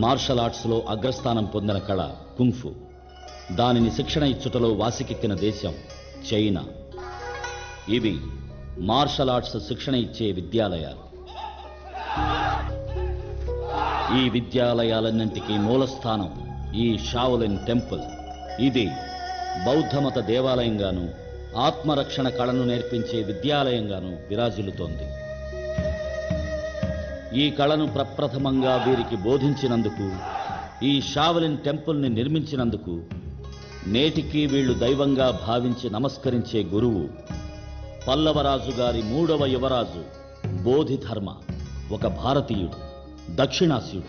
Martial ఆర్ట్స్లో అగ్రస్థానం పొందిన కళ kung fu. దానిని శిక్షణ ఇచ్చుటలో వాసికెక్కిన దేశం చైనా. ఇవి మార్షల్ ఆర్ట్స్ శిక్షణ ఇచ్చే విద్యాలయాలు. ఈ విద్యాలయాలన్నింటికీ మూలస్థానం ఈ షావోలిన్ టెంపుల్. ఇది బౌద్ధమత దేవాలయంగాను ఆత్మరక్షణ కళను నేర్పించే విద్యాలయంగాను విరాజిల్లుతోంది. ఈ కళను ప్రప్రథమంగా వీరికి బోధించినందుకు, ఈ షావోలిన్ టెంపుల్ని నిర్మించినందుకు నేటికీ వీళ్లు దైవంగా భావించి నమస్కరించే గురువు పల్లవరాజు గారి 3వ యువరాజు బోధిధర్మ. ఒక భారతీయుడు, దక్షిణాస్యుడు.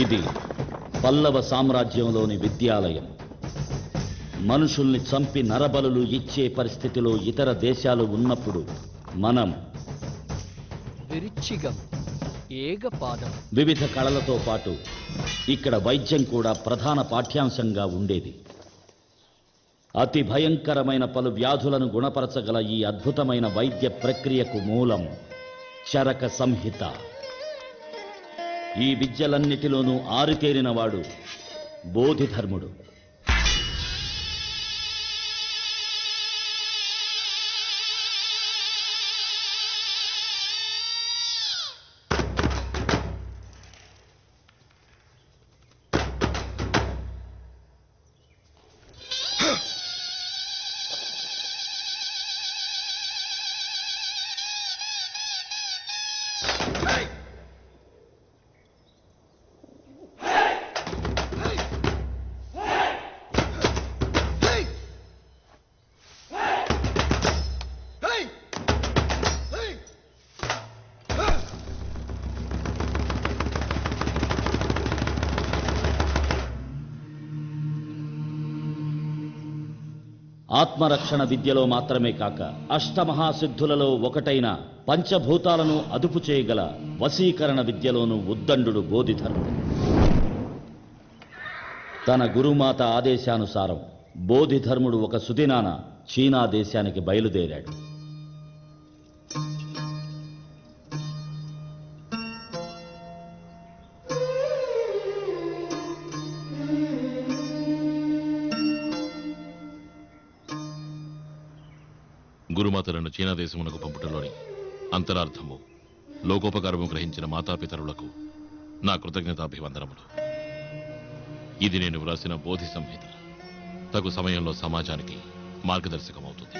ఇది పల్లవ సామ్రాజ్యంలోని విద్యాలయం. మనుషుల్ని చంపి నరబలులు ఇచ్చే పరిస్థితిలో ఇతర దేశాలు ఉన్నప్పుడు మనం వివిధ కళలతో పాటు ఇక్కడ వైద్యం కూడా ప్రధాన పాఠ్యాంశంగా ఉండేది. అతి భయంకరమైన పలు వ్యాధులను గుణపరచగల ఈ అద్భుతమైన వైద్య ప్రక్రియకు మూలం చరక సంహిత. ఈ విద్యలన్నిటిలోనూ ఆరితేరినవాడు బోధిధర్ముడు. ఆత్మరక్షణ విద్యలో మాత్రమే కాక అష్టమహాసిద్ధులలో ఒకటైన పంచభూతాలను అదుపు చేయగల వశీకరణ విద్యలోనూ ఉద్దండు బోధిధర్ముడు. తన గురుమాత ఆదేశానుసారం బోధిధర్ముడు ఒక సుదినాన చీనా దేశానికి బయలుదేరాడు. గురుమాతలను చీనా దేశమునకు పంపుటలోని అంతరార్థము, లోకోపకారము గ్రహించిన మాతాపితరులకు నా కృతజ్ఞతాభివందనములు. ఇది నేను వ్రాసిన బోధి సంహిత తగు సమయంలో సమాజానికి మార్గదర్శకమవుతుంది.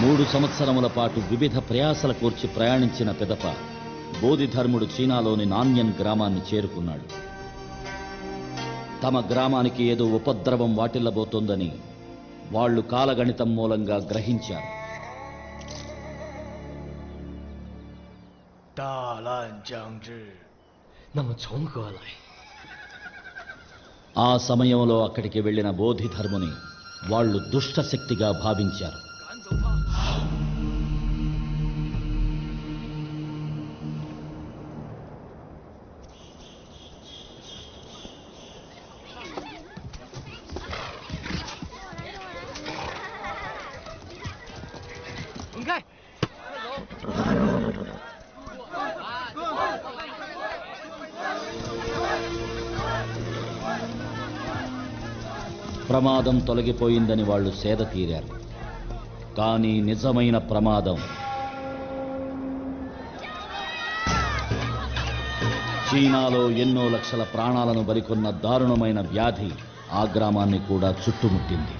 3 సంవత్సరముల పాటు వివిధ ప్రయాసల కూర్చి ప్రయాణించిన పిదప బోధిధర్ముడు చీనాలోని నాన్యన్ గ్రామాన్ని చేరుకున్నాడు. తమ గ్రామానికి ఏదో ఉపద్రవం వాటిల్లబోతోందని వాళ్ళు కాలగణితం మూలంగా గ్రహించారు. ఆ సమయంలో అక్కడికి వెళ్లిన బోధిధర్ముని వాళ్ళు దుష్టశక్తిగా భావించారు. ప్రమాదం తొలగిపోయిందని వాళ్ళు సేద తీరారు. కానీ నిజమైన ప్రమాదం చీనాలో ఎన్నో లక్షల ప్రాణాలను బలికొన్న దారుణమైన వ్యాధి ఆ గ్రామాన్ని కూడా చుట్టుముట్టింది.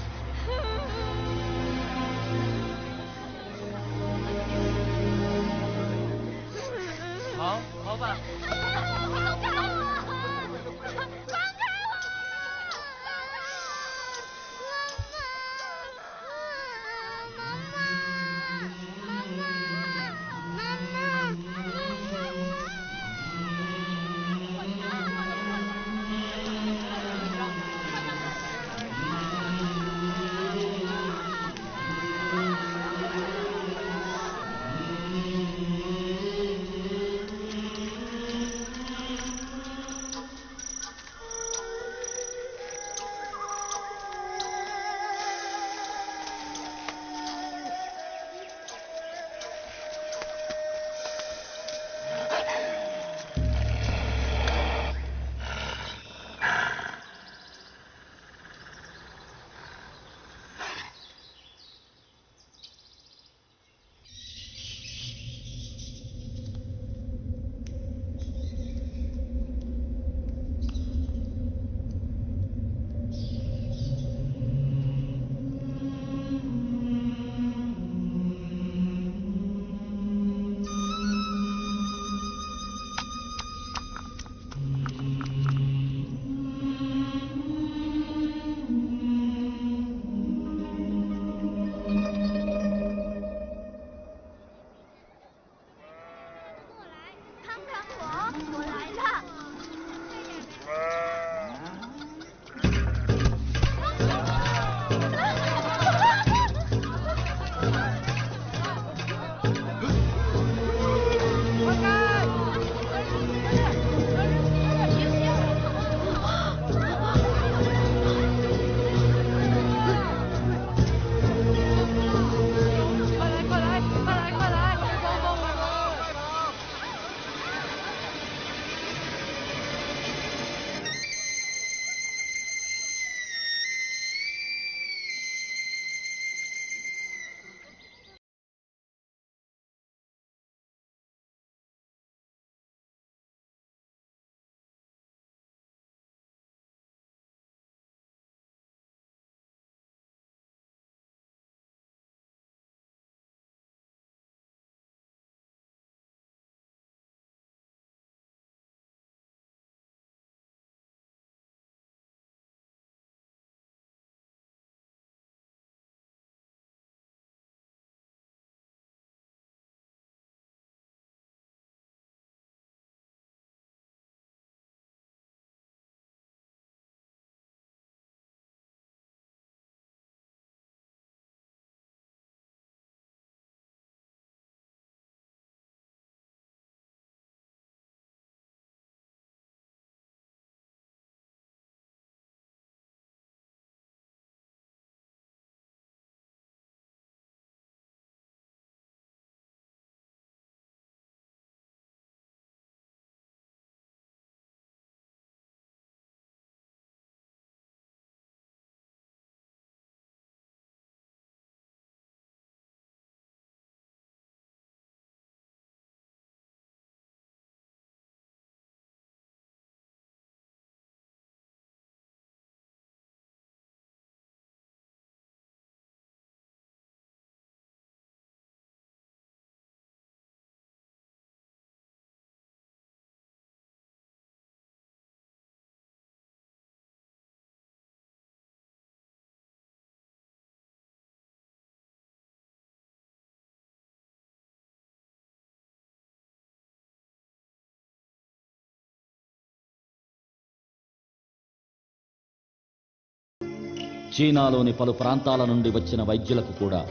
చీనాలోని పలు ప్రాంతాల నుండి వచ్చిన వైద్యులకు కూడా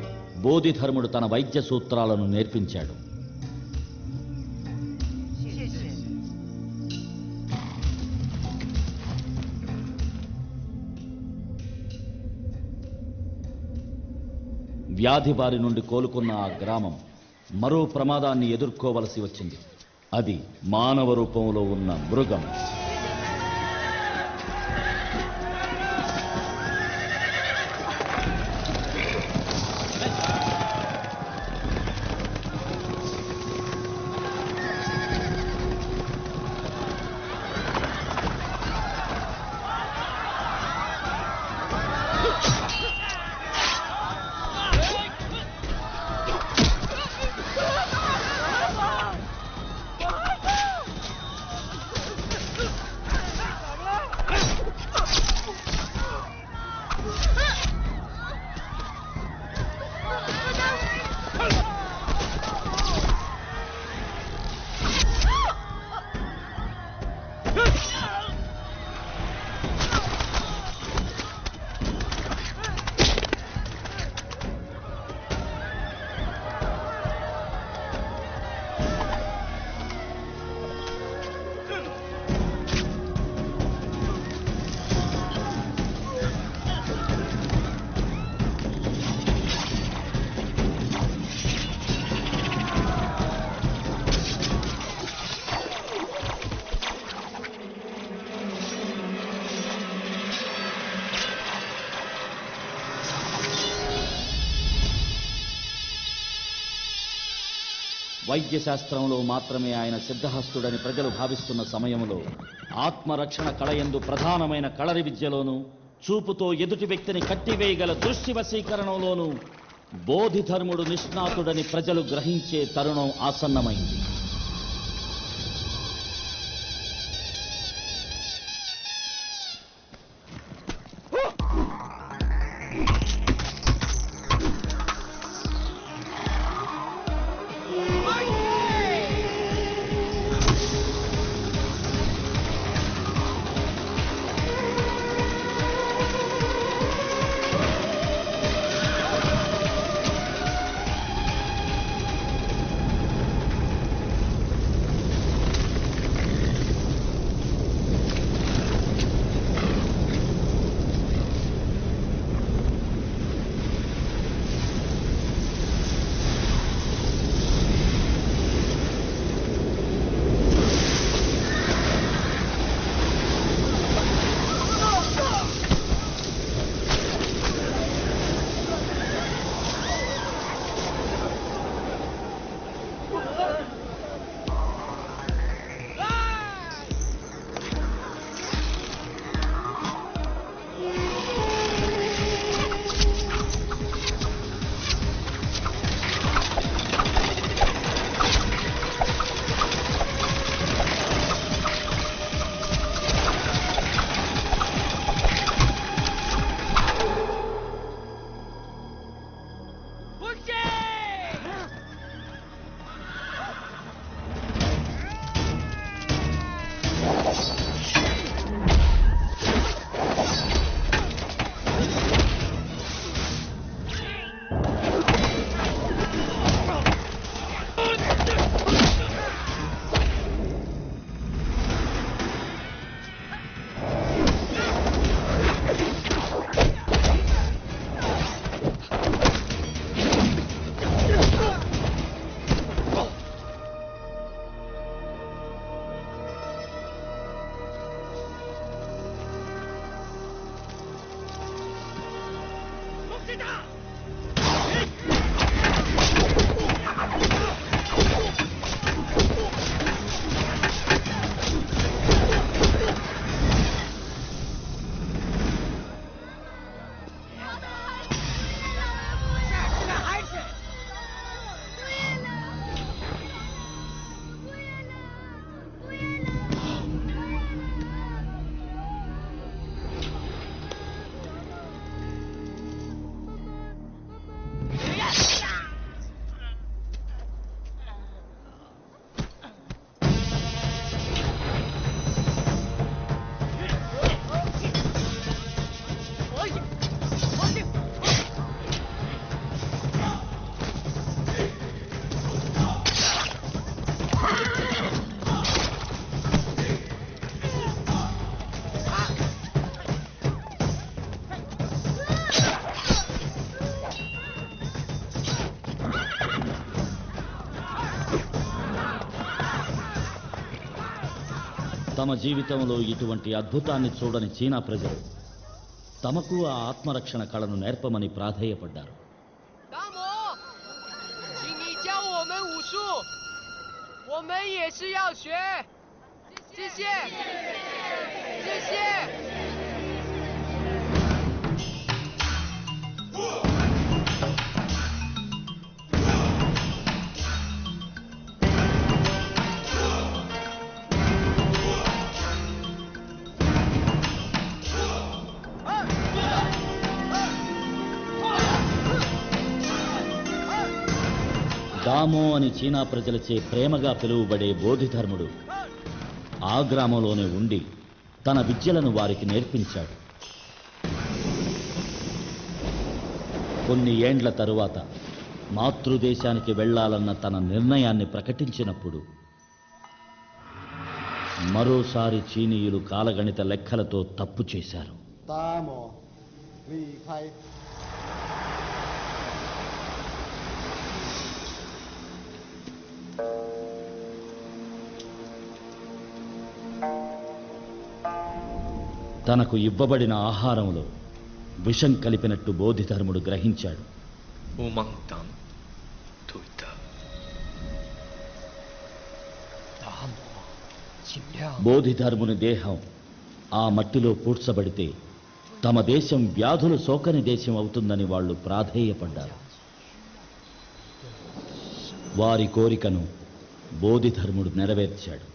బోధిధర్ముడు తన వైద్య సూత్రాలను నేర్పించాడు. వ్యాధి బారి నుండి కోలుకున్న ఆ గ్రామం మరో ప్రమాదాన్ని ఎదుర్కోవలసి వచ్చింది. అది మానవ రూపంలో ఉన్న మృగం. వైద్యశాస్త్రంలో మాత్రమే ఆయన సిద్ధహస్తుడని ప్రజలు భావిస్తున్న సమయంలో ఆత్మరక్షణ కళయందు ప్రధానమైన కళరి విద్యలోనూ, చూపుతో ఎదుటి వ్యక్తిని కట్టివేయగల దృష్టి వశీకరణలోనూ బోధిధర్ముడు నిష్ణాతుడని ప్రజలు గ్రహించే తరుణం ఆసన్నమైంది. తమ జీవితంలో ఇటువంటి అద్భుతాన్ని చూడని చీనా ప్రజలు తమకు ఆ ఆత్మరక్షణ కళను నేర్పమని ప్రాధేయపడ్డారు. 达摩，请你教我们武术，我们也是要学。谢谢，谢谢。 దామో అని చీనా ప్రజలచే ప్రేమగా పిలువబడే బోధిధర్ముడు ఆ గ్రామంలోనే ఉండి తన విద్యలను వారికి నేర్పించాడు. కొన్ని ఏండ్ల తరువాత మాతృదేశానికి వెళ్లాలన్న తన నిర్ణయాన్ని ప్రకటించినప్పుడు మరోసారి చీనీయులు కాలగణిత లెక్కలతో తప్పు చేశారు. 达摩，离开。 తనకు ఇవ్వబడిన ఆహారంలో విషం కలిపినట్టు బోధిధర్ముడు గ్రహించాడు. 乌蒙当对的。达摩，尽量。 బోధిధర్ముని దేహం ఆ మట్టిలో పూడ్చబడితే తమ దేశం వ్యాధులు సోకని దేశం అవుతుందని వాళ్ళు ప్రాధేయపడ్డారు. వారి కోరికను బోధిధర్ముడు నెరవేర్చాడు.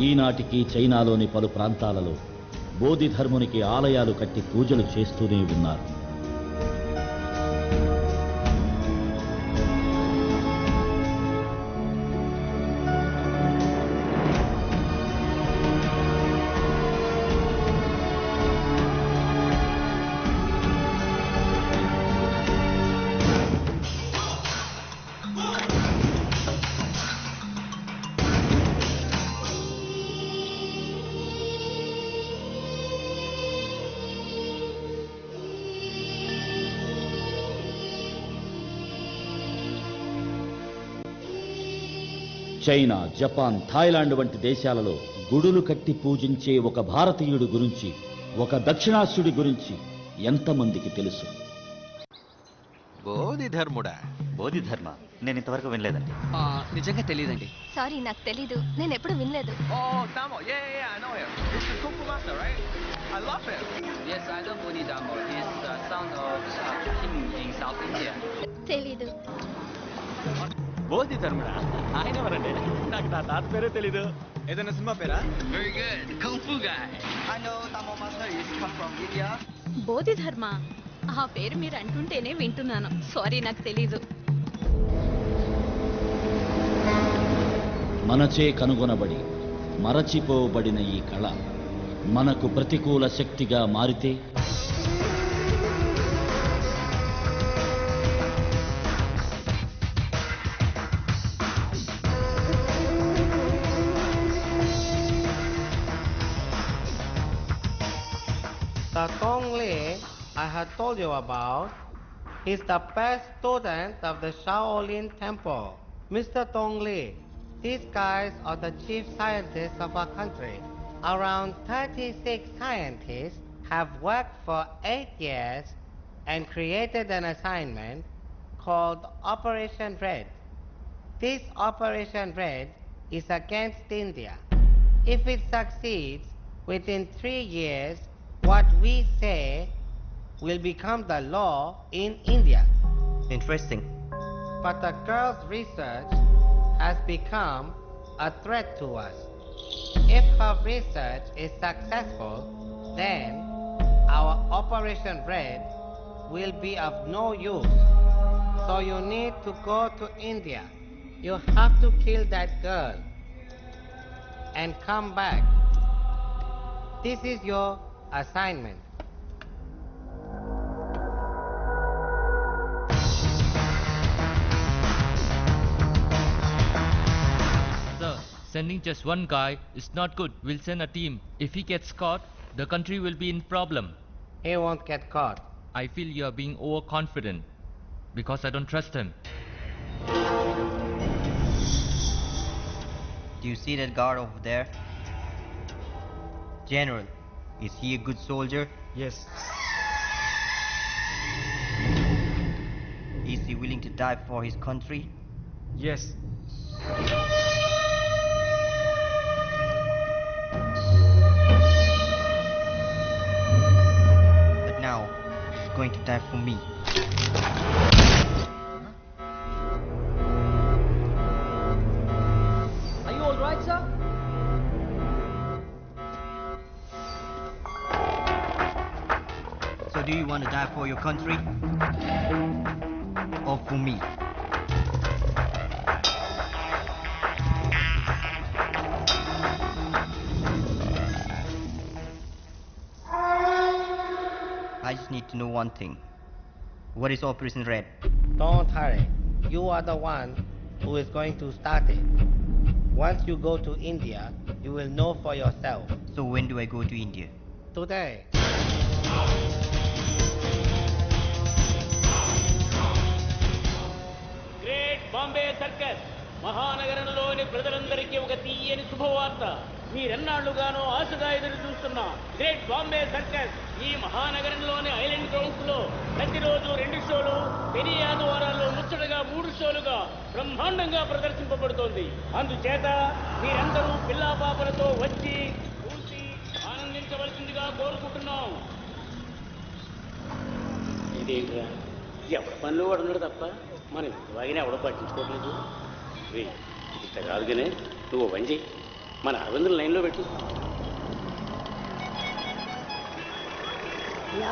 ఈనాటికి చైనాలోని పలు ప్రాంతాలలో బోధిధర్మునికి ఆలయాలు కట్టి పూజలు చేస్తూనే ఉన్నారు. చైనా, జపాన్, థాయిలాండ్ వంటి దేశాలలో గుడులు కట్టి పూజించే ఒక భారతీయుడి గురించి, ఒక దక్షిణాస్యుడి గురించి ఎంతమందికి తెలుసు? బోధిధర్ముడా? బోధిధర్మ నేను ఇంతవరకు వినలేదండి. నిజంగా తెలియదండి. సారీ, నాకు తెలీదు. నేను ఎప్పుడు వినలేదు. Oh, Damo, yeah, I know him. He's the Kung Fu master, right? I love him. Yes, I know Bodhi Damo. He's the son of king in South India. తెలీదు. బోధిధర్ముడా? ఆయన ఎవరండి? నాకు నా తాత పేరే తెలీదు. ఏదైనా cinema para? Very good. Kung Fu guy. I know Damo master is come from India. Bodhidharma ఆ పేరు మీరు అంటుంటేనే వింటున్నాను. సారీ, నాకు తెలీదు. మనచే కనుగొనబడి మరచిపోబడిన ఈ కళ మనకు ప్రతికూల శక్తిగా మారితే The Tong Li I have told you about is the best student of the Shaolin Temple. Mr. Tong Li, These guys are the chief scientists of our country. Around 36 scientists have worked for 8 years and created an assignment called Operation Red. This Operation Red is against India. If it succeeds, within 3 years, what we say will become the law in India. Interesting. But the girl's research has become a threat to us. If her research is successful, then our Operation Red will be of no use. So you need to go to India. You have to kill that girl and come back. This is your assignment. Sir, sending just one guy is not good. We'll send a team. If he gets caught, the country will be in problem. He won't get caught. I feel you are being overconfident because I don't trust him. Do you see that guard over there? General, is he a good soldier? Yes. Is he willing to die for his country? Yes. But now, he's going to die for me. Are you all right, sir? So do you want to die for your country? Or for me? I just need to know one thing. What is Operation Red? Don't hurry. You are the one who is going to start it. Once you go to India, you will know for yourself. So when do I go to India? Today. Great Bombay circus మహానగరంలోని ప్రజలందరికీ ఒక తీయని శుభవార్త. మీరెన్నాళ్లుగానో ఆశగా ఎదురు చూస్తున్న great Bombay circus ఈ మహానగరంలోని island grounds లో ప్రతిరోజు 2 షోలు, శని ఆదివారాల్లో ముచ్చటగా 3 షోలుగా బ్రహ్మాండంగా ప్రదర్శింపబడుతోంది. అందుచేత మీరందరూ పిల్లా పాపలతో వచ్చి చూసి ఆనందించవలసిందిగా కోరుకుంటున్నాం. ఇదేంట్రా ఎవరి పనిలో వాడు ఉన్నాడు తప్ప మనం వాగిన ఎవడో పట్టించుకోవట్లేదు. ఇట్లా కాదు కానీ నువ్వు పని చెయ్యి, మన అరవిందులు లైన్లో పెట్టు.